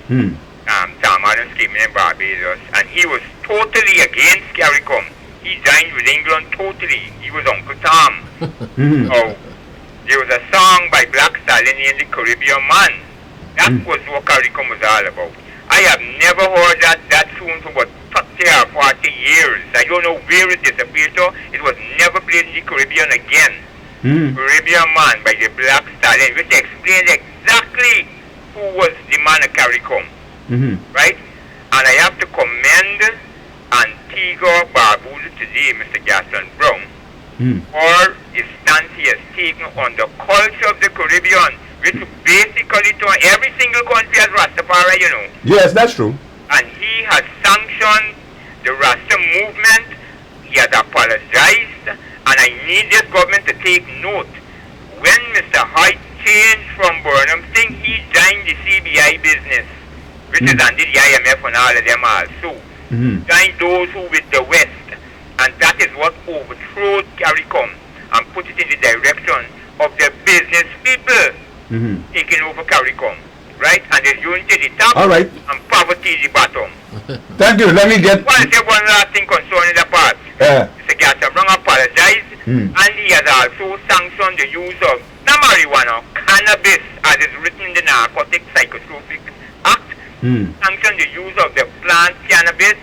Tom Adams came in Barbados, and he was totally against CARICOM. He dined with England totally. He was Uncle Tom. So there was a song by Black Stallion named The Caribbean Man. That was what CARICOM was all about. I have never heard that tune for about 30 or 40 years. I don't know where it disappeared to. It was never played in the Caribbean again. Caribbean Man by the Black Stallion, which explained exactly who was the man of CARICOM. Right? And I have to commend Antigua Barbuda today, Mr. Gaston Brown, for his stance he has taken on the culture of the Caribbean, which basically to every single country has Rastafari, you know. Yes, that's true. And he has sanctioned the Rasta movement. He has apologized, and I need this government to take note. When Mr. Hyde changed from Burnham thing, he joined the CBI business, which is under the IMF and all of them also. Joined those who with the West, and that is what overthrew CARICOM and put it in the direction of the business people taking over CARICOM, right? And there's unity at the top, All right. and poverty at the bottom. Thank you. Let me get. One last thing concerning the part. Mr. Gatterbrung apologized, and he has also sanctioned the use of not marijuana, cannabis, as is written in the Narcotic Psychotropic Act. Sanctioned the use of the plant cannabis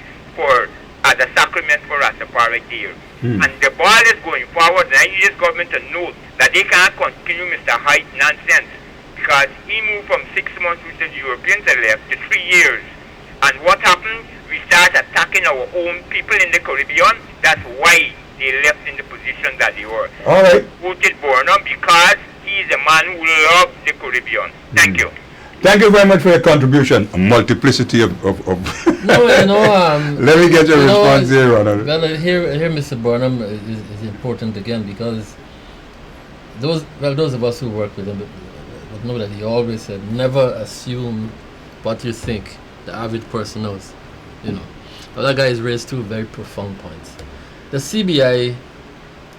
as a sacrament for Rastafari here. And the ball is going forward, and I need this government to note that they can't continue Mr. Hyde nonsense, because he moved from 6 months, which the Europeans had left, to 3 years. And what happened? We start attacking our own people in the Caribbean. That's why they left in the position that they were. All right. Voted Burnham because he is a man who loves the Caribbean. Thank you. Thank you very much for your contribution. A multiplicity of. No, you know. Let me get your response here, Ronald. Well, here, Mr. Burnham is important again, because those of us who work with him would know that he always said, never assume what you think the average person knows. You know, well, that guy has raised 2 very profound points. The CBI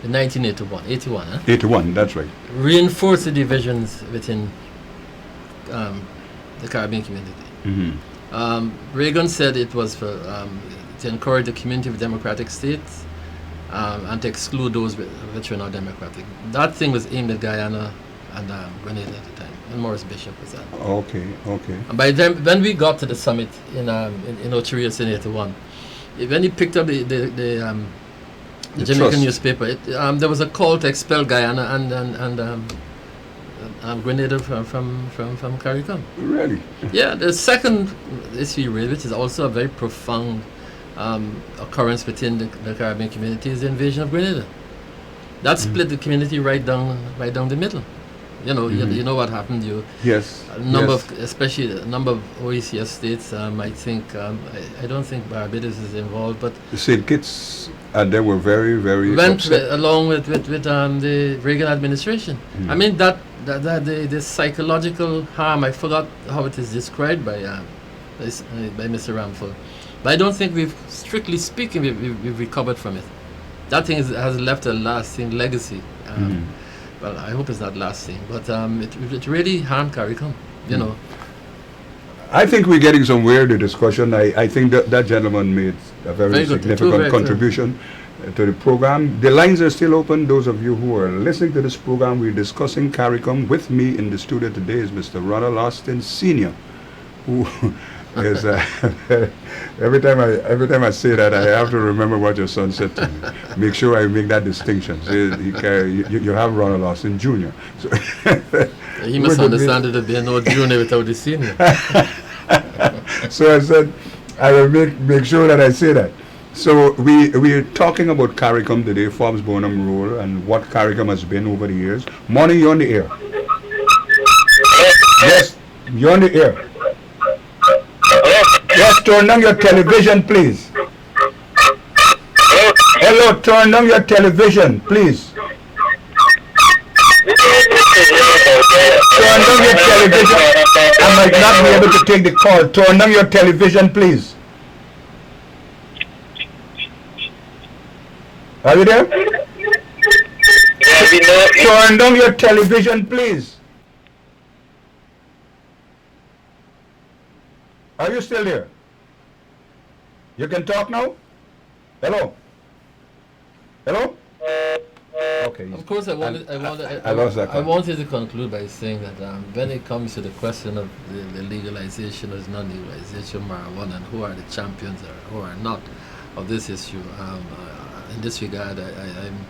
in 1981, 81, that's right. reinforced the divisions within the Caribbean community. Reagan said it was for, to encourage the community of democratic states and to exclude those which were not democratic. That thing was aimed at Guyana and Grenada at the time, and Morris Bishop was that. Okay. And by then, when we got to the summit in Ocherius in 81, when he picked up the Jamaican newspaper, there was a call to expel Guyana and Grenada from CARICOM. Really? Yeah, the second issue, which is also a very profound occurrence within the Caribbean community, is the invasion of Grenada. That split the community right down the middle. You know, you know what happened. Especially a number of OECS states. I think I don't think Barbados is involved, but the St. Kitts and they were very, very went upset. along with the Reagan administration. I mean that the psychological harm. I forgot how it is described by Mr. Ramford, but I don't think strictly speaking, we've recovered from it. That thing has left a lasting legacy. Well, I hope it's not lasting, but it really harmed CARICOM, you know. I think we're getting somewhere in the discussion. I think that gentleman made a very significant contribution to the program. The lines are still open. Those of you who are listening to this program, we're discussing CARICOM. With me in the studio today is Mr. Ronald Austin Sr., who is every time I say that, I have to remember what your son said to me. Make sure I make that distinction. So you have Ronald Austin Jr. So he must understand that there no junior without the senior. So I said I will make sure that I say that. So we're talking about CARICOM today, Forbes Burnham role, and what CARICOM has been over the years. Morning, you're on the air. Yes, you're on the air. Yes, turn down your television, please. Hello, turn down your television, please. Turn down your television. I might not be able to take the call. Turn down your television, please. Are you there? Turn down your television, please. Are you still there? You can talk now? Hello? Hello? Okay. Of course, I lost that. I wanted to conclude by saying that when it comes to the question of the legalization or non-legalization of marijuana and who are the champions or who are not of this issue, in this regard, I'm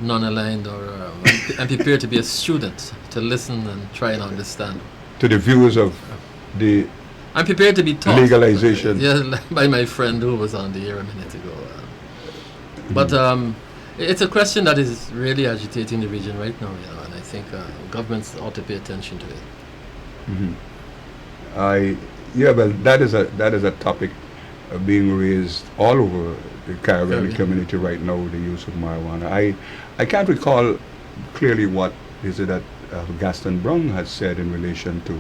non-aligned or I'm prepared to be a student, to listen and try and understand. To the views of the I'm prepared to be taught. Legalization. Yeah, by my friend who was on the air a minute ago. But It's a question that is really agitating the region right now, and I think governments ought to pay attention to it. Well, that is a topic being raised all over the Caribbean community right now, the use of marijuana. I can't recall clearly what is it that Gaston Brown has said in relation to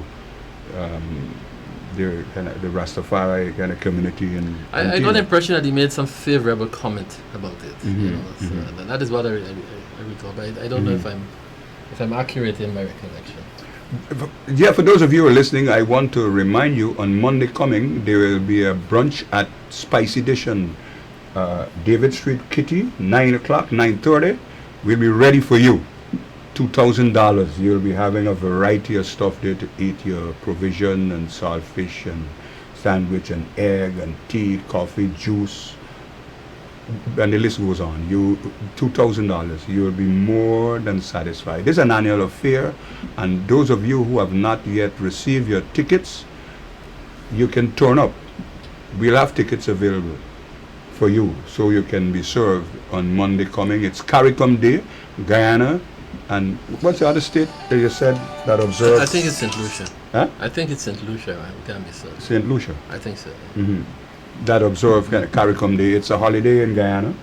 the Rastafari kind of community. I got the impression that he made some favorable comment about it. That is what I recall, but I don't know if I'm accurate in my recollection. Yeah, for those of you who are listening, I want to remind you, on Monday coming, there will be a brunch at Spicy Dish on David Street, Kitty, 9 o'clock, 9:30. We'll be ready for you. $2,000. You'll be having a variety of stuff there to eat, your provision and saltfish and sandwich and egg and tea, coffee, juice, and the list goes on. $2,000. You'll be more than satisfied. This is an annual affair, and those of you who have not yet received your tickets, you can turn up. We'll have tickets available for you, so you can be served on Monday coming. It's CARICOM Day, Guyana, and what's the other state that you said that observes? I think it's St. Lucia. Huh? I think it's St. Lucia. I can't be certain. St. Lucia. I think so. That observe CARICOM Day. It's a holiday in Guyana,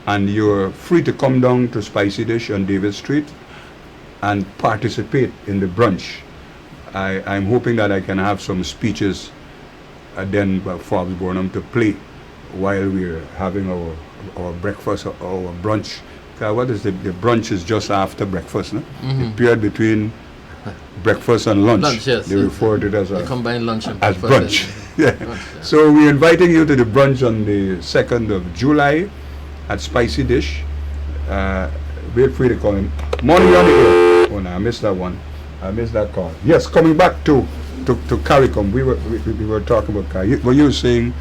and you're free to come down to Spicy Dish on David Street and participate in the brunch. I'm hoping that I can have some speeches then by Forbes Burnham to play while we're having our breakfast or our brunch. What is the brunch is just after breakfast, no? The period between breakfast and lunch. Lunch, yes. They refer to it as a combined lunch and as breakfast. brunch. Yeah. So we're inviting you to the brunch on the 2nd of July at Spicy Dish. Feel free to call him. Morning on the air. Oh no, I missed that one. I missed that call. Yes, coming back to CARICOM. We were talking about CARICOM. Were you saying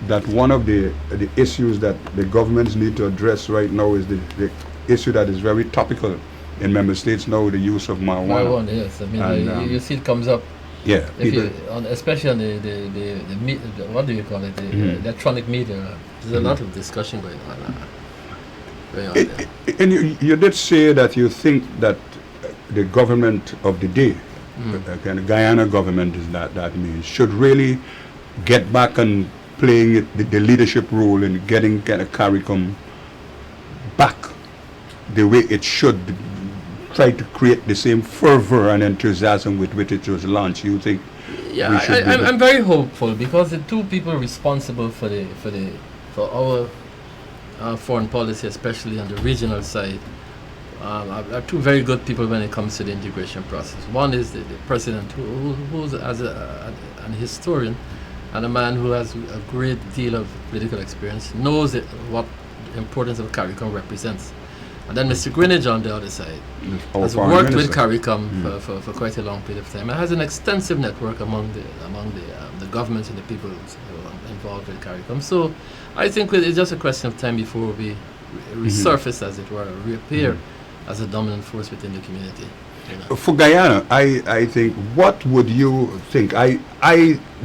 that one of the issues that the governments need to address right now is the issue that is very topical in member states now, the use of marijuana? Marijuana, yes. I mean, And, you see it comes up. Yeah. Especially on the what do you call it? The electronic media. There's a lot of discussion going on. And you did say that you think that the government of the day, the kind of Guyana government is that means, should really get back and playing the leadership role in getting kind of CARICOM back the way it should, try to create the same fervor and enthusiasm with which it was launched. You think? Yeah, I'm very hopeful, because the two people responsible for our foreign policy, especially on the regional side, are two very good people when it comes to the integration process. One is the president, who's as an historian and a man who has a great deal of political experience, knows what the importance of CARICOM represents. And then Mr. Greenidge on the other side has worked with CARICOM for quite a long period of time and has an extensive network among the governments and the people who are involved with CARICOM. So I think it's just a question of time before we resurface, as it were, reappear as a dominant force within the community. You know. For Guyana, I think, what would you think? I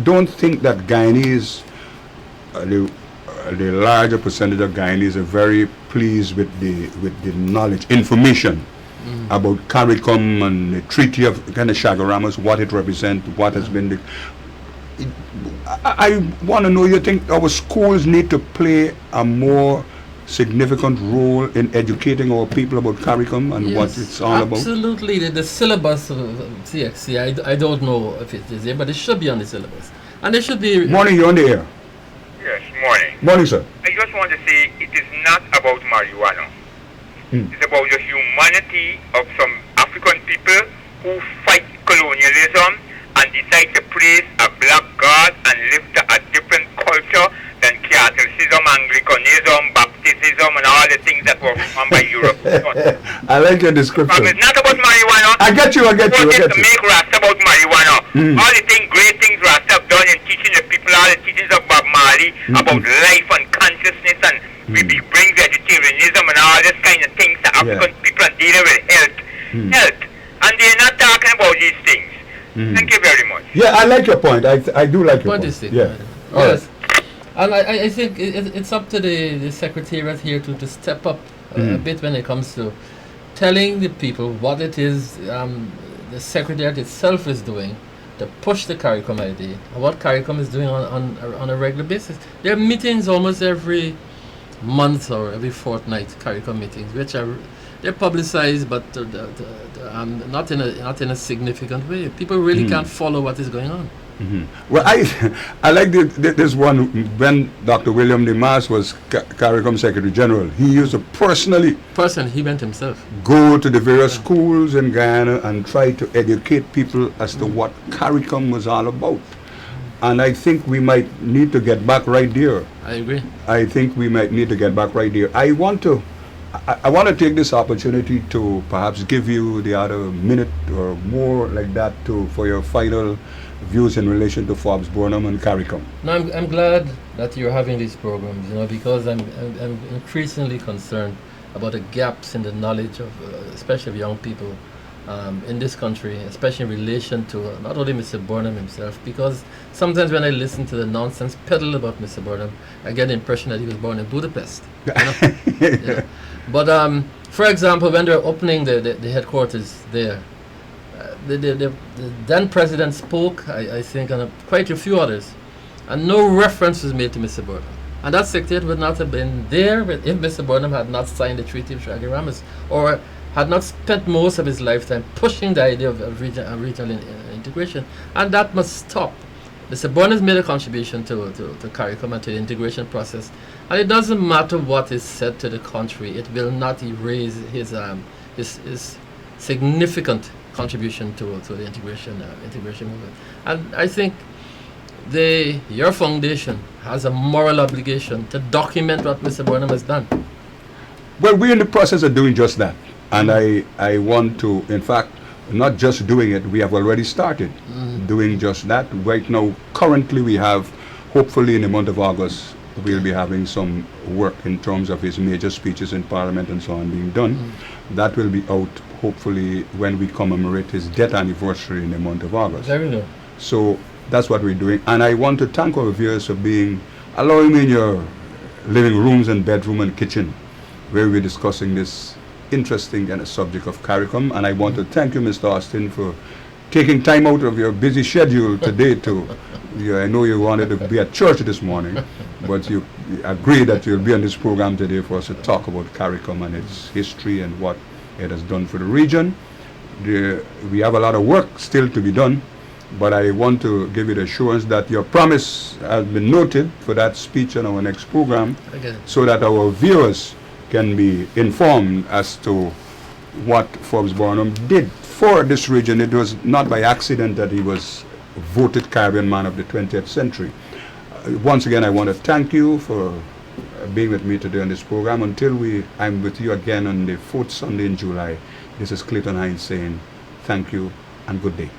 don't think that Guyanese, the larger percentage of Guyanese are very pleased with the knowledge, information about CARICOM and the Treaty of kind of Chagaramas, what it represents, what has been the... I want to know, you think our schools need to play a more significant role in educating our people about CARICOM and what it's all about? Absolutely. The syllabus of CXC, I don't know if it is there, but it should be on the syllabus. And it should be... Morning, you're on the air. Yes, morning. Morning, sir. I just want to say it is not about marijuana. It's about the humanity of some African people who fight colonialism and decide to praise a black god and live to a different culture than Catholicism, Anglicanism, Baptism, and all the things that were formed by Europe. I like your description. It's not about marijuana. I get you. It's to make Rasta about marijuana. All the great things Rasta have done in teaching the people, all the teachings of Bob Marley about life and consciousness, and we bring vegetarianism and all this kind of things to African people and dealing with health. And they're not talking about these things. Thank you very much. Yeah, I like your point. I do like your point. Yeah. Yes. And I think it's up to the Secretariat here to step up a bit when it comes to telling the people what it is the Secretariat itself is doing to push the CARICOM idea, and what CARICOM is doing on a regular basis. There are meetings almost every month or every fortnight, CARICOM meetings, which are they're publicized, but not in a significant way. People really can't follow what is going on. Well, I like this one. When Dr. William DeMaas was CARICOM Secretary General, he used to personally he went himself, go to the various schools in Guyana and try to educate people as to what CARICOM was all about. And I think we might need to get back right there. I agree. I think we might need to get back right there. I want to take this opportunity to perhaps give you the other minute or more like that for your final views in relation to Forbes Burnham and CARICOM. No, I'm glad that you're having these programs, because I'm increasingly concerned about the gaps in the knowledge of, especially of young people in this country, especially in relation to not only Mr. Burnham himself, because sometimes when I listen to the nonsense peddled about Mr. Burnham, I get the impression that he was born in Budapest. But for example, when they're opening the headquarters there, the then president spoke, I think, and quite a few others, and no reference was made to Mr. Burnham. And that secretariat would not have been there if Mr. Burnham had not signed the Treaty of Chaguaramas, or had not spent most of his lifetime pushing the idea of regional integration. And that must stop. Mr. Burnham has made a contribution to CARICOM and to the integration process. And it doesn't matter what is said to the contrary, it will not erase his significant contribution to the integration movement. And I think your foundation has a moral obligation to document what Mr. Burnham has done. Well, we're in the process of doing just that. And I want to, in fact, not just doing it, we have already started doing just that. Right now, currently we have, hopefully in the month of August, we'll be having some work in terms of his major speeches in Parliament and so on being done. That will be out, hopefully, when we commemorate his death anniversary in the month of August. Very good. So that's what we're doing. And I want to thank our viewers for allowing me in your living rooms and bedroom and kitchen, where we're discussing this interesting kind of subject of CARICOM. And I want to thank you, Mr. Austin, for taking time out of your busy schedule today I know you wanted to be at church this morning, but you agreed that you'll be on this program today for us to talk about CARICOM and its history and what it has done for the region. We have a lot of work still to be done, but I want to give you the assurance that your promise has been noted for that speech on our next program, so that our viewers can be informed as to what Forbes Burnham did for this region. It was not by accident that he was voted Caribbean Man of the 20th century. Once again, I want to thank you for being with me today on this program. Until I'm with you again on the 4th Sunday in July, this is Clayton Hines saying thank you and good day.